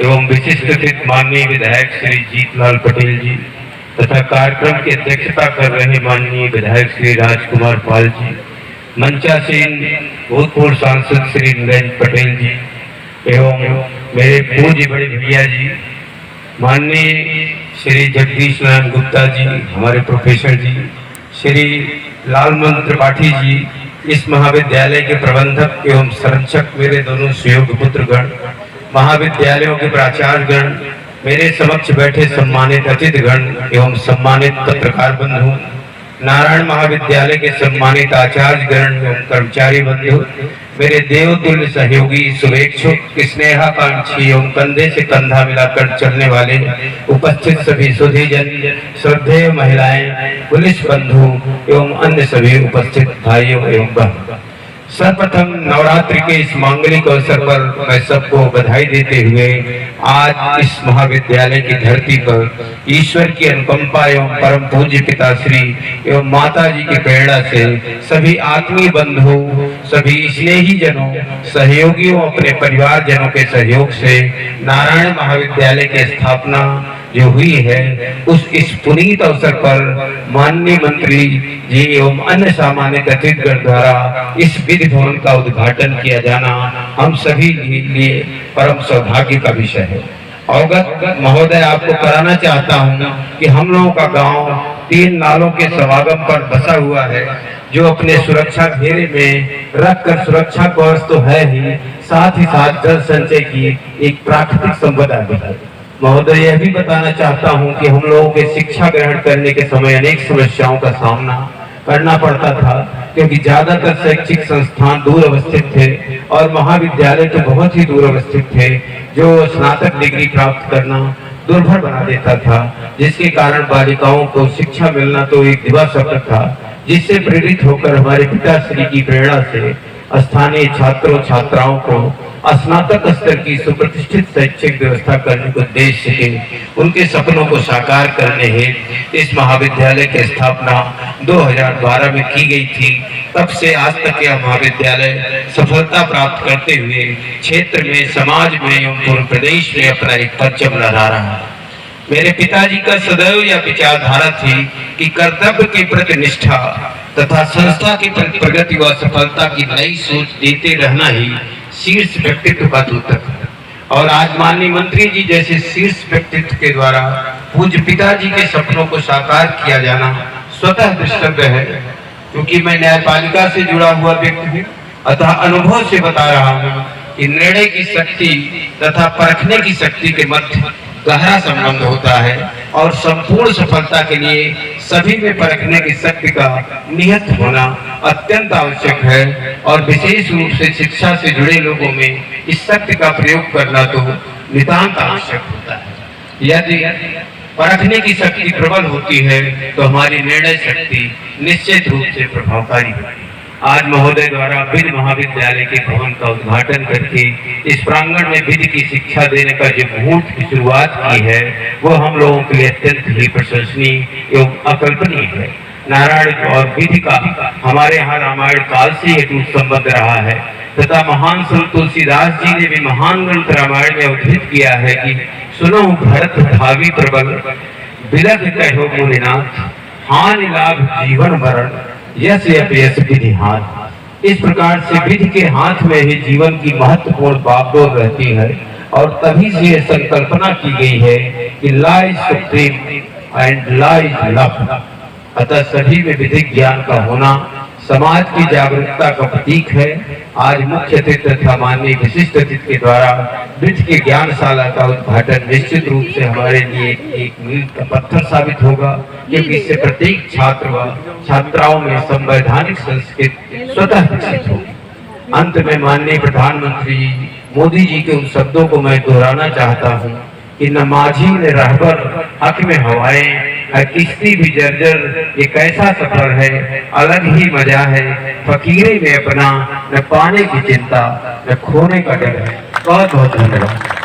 एवं विशिष्ट अतिथि माननीय विधायक श्री जीतलाल पटेल जी तथा कार्यक्रम की अध्यक्षता कर रहे माननीय विधायक श्री राजकुमार पाल जी, मंचासीन भूतपूर्व सांसद श्री नरेंद्र पटेल जी एवं मेरे पूज्य बड़े भैया जी माननीय श्री जगदीश नारायण गुप्ता जी, हमारे प्रोफेसर जी, श्री लालमन त्रिपाठी जी, इस महाविद्यालय के प्रबंधक एवं संरक्षक, मेरे दोनों सहयोगी पुत्रगण, महाविद्यालयों के प्राचार्यगण, मेरे समक्ष बैठे सम्मानित अतिथिगण एवं सम्मानित पत्रकार बंधु, नारायण महाविद्यालय के सम्मानित आचार्यगण एवं कर्मचारी बंधु, मेरे देवतुल्य सहयोगी, शुभेच्छुक, स्नेहाकांक्षी एवं कंधे से कंधा मिलाकर चलने वाले उपस्थित सभी सुधीजन, श्रद्धेय महिलाएं, पुलिस बंधु एवं अन्य सभी उपस्थित भाइयों एवं बहनों, सर्वप्रथम नवरात्रि के इस मांगलिक अवसर पर मैं सबको बधाई देते हुए आज इस महाविद्यालय की धरती पर ईश्वर की अनुकंपा एवं परम पूज्य पिताश्री एवं माता जी की प्रेरणा से सभी आत्मीय बंधु, सभी स्नेही जनों, सहयोगियों, अपने परिवार जनों के सहयोग से नारायण महाविद्यालय की स्थापना जो हुई है इस पुनीत अवसर पर माननीय मंत्री जी एवं अन्य सामान्य अतिथिगण द्वारा इस विधि भवन का उद्घाटन किया जाना हम सभी के लिए परम सौभाग्य का विषय है। अवगत महोदय, आपको कराना चाहता हूं कि हम लोगों का गांव 3 नालों के समागम पर बसा हुआ है, जो अपने सुरक्षा घेरे में रखकर सुरक्षा कवच तो है ही, साथ ही साथ जल संचय की एक प्राकृतिक संपदा भी है। महोदय, यह भी बताना चाहता हूं कि हम लोगों के शिक्षा ग्रहण करने के समय अनेक समस्याओं का सामना करना पड़ता था, क्योंकि ज्यादातर शैक्षिक संस्थान दूर अवस्थित थे और महाविद्यालय तो बहुत ही दूर अवस्थित थे, जो स्नातक डिग्री प्राप्त करना दुर्भर बना देता था, जिसके कारण बालिकाओं को शिक्षा मिलना तो एक दिवस सफर था, जिससे प्रेरित होकर हमारे पिताश्री की प्रेरणा से स्थानीय छात्रों छात्राओं को स्नातक स्तर की सुप्रतिष्ठित शैक्षिक व्यवस्था करने को उद्देश्य से उनके सपनों को साकार करने हेतु इस महाविद्यालय की स्थापना 2012 में की गई थी। तब से आज तक यह महाविद्यालय सफलता प्राप्त करते हुए क्षेत्र में, समाज में एवं पूरे प्रदेश में अपना एक परचम लहरा रहा है। मेरे पिताजी का सदैव यह विचारधारा थी कि कर्तव्य के प्रति निष्ठा तथा संस्था के प्रति प्रगति व सफलता की नई सोच देते रहना ही शीर्ष व्यक्तित्व का द्योतक है। और आज माननीय मंत्री जी जैसे शीर्ष व्यक्तित्व के द्वारा पूज्य पिताजी के सपनों को साकार किया जाना स्वतः दृष्टव्य है। क्योंकि मैं न्यायपालिका से जुड़ा हुआ व्यक्ति हूँ, अतः अनुभव से बता रहा हूँ कि निर्णय की शक्ति तथा परखने की शक्ति के मध्य गहरा संबंध होता है और संपूर्ण सफलता के लिए सभी में परखने की शक्ति का निहित होना अत्यंत आवश्यक है। और विशेष रूप से शिक्षा से जुड़े लोगों में इस शक्ति का प्रयोग करना तो नितांत आवश्यक होता है। यदि परखने की शक्ति प्रबल होती है तो हमारी निर्णय शक्ति निश्चित रूप से प्रभावकारी होती है। आज महोदय द्वारा विधि महाविद्यालय के भवन का उद्घाटन करके इस प्रांगण में विधि की शिक्षा देने का जो मुहूर्त की शुरुआत की है, वो हम लोगों के लिए अत्यंत ही प्रशंसनीय एवं अकल्पनीय है। नारायण और विधि का हमारे यहाँ रामायण काल से हेतु संबंध रहा है तथा महान संत तुलसीदास जी ने भी महान ग्रंथ रामायण में अवतरित किया है कि सुनो भरत भावी प्रबल, बिलख कहो मुनिनाथ, हानि लाभ जीवन मरण, यश अपयश विधि हाथ। इस प्रकार से विधि के हाथ में ही जीवन की महत्वपूर्ण बागडोर रहती है और तभी से यह संकल्पना की गई है कि law is supreme and law is love. अतः सभी में विधिक ज्ञान का होना समाज की जागरूकता का प्रतीक है। आज मुख्य अतिथि तथा माननीय विशिष्ट अतिथि के द्वारा विधि की ज्ञानशाला का उद्घाटन निश्चित रूप से हमारे लिए एक मील का पत्थर साबित होगा, क्योंकि इससे प्रत्येक छात्र व छात्राओं में संवैधानिक संस्कृति स्वतः विकसित होगी। अंत में माननीय प्रधानमंत्री मोदी जी के उन शब्दों को मैं दोहराना चाहता हूँ कि न माझी न रहबर हक में हवाएं, किश्ती भी जर्जर ये कैसा सफर है, अलग ही मजा है फकीरे में अपना, न पाने की चिंता न खोने का डर है। बहुत बहुत धन्यवाद।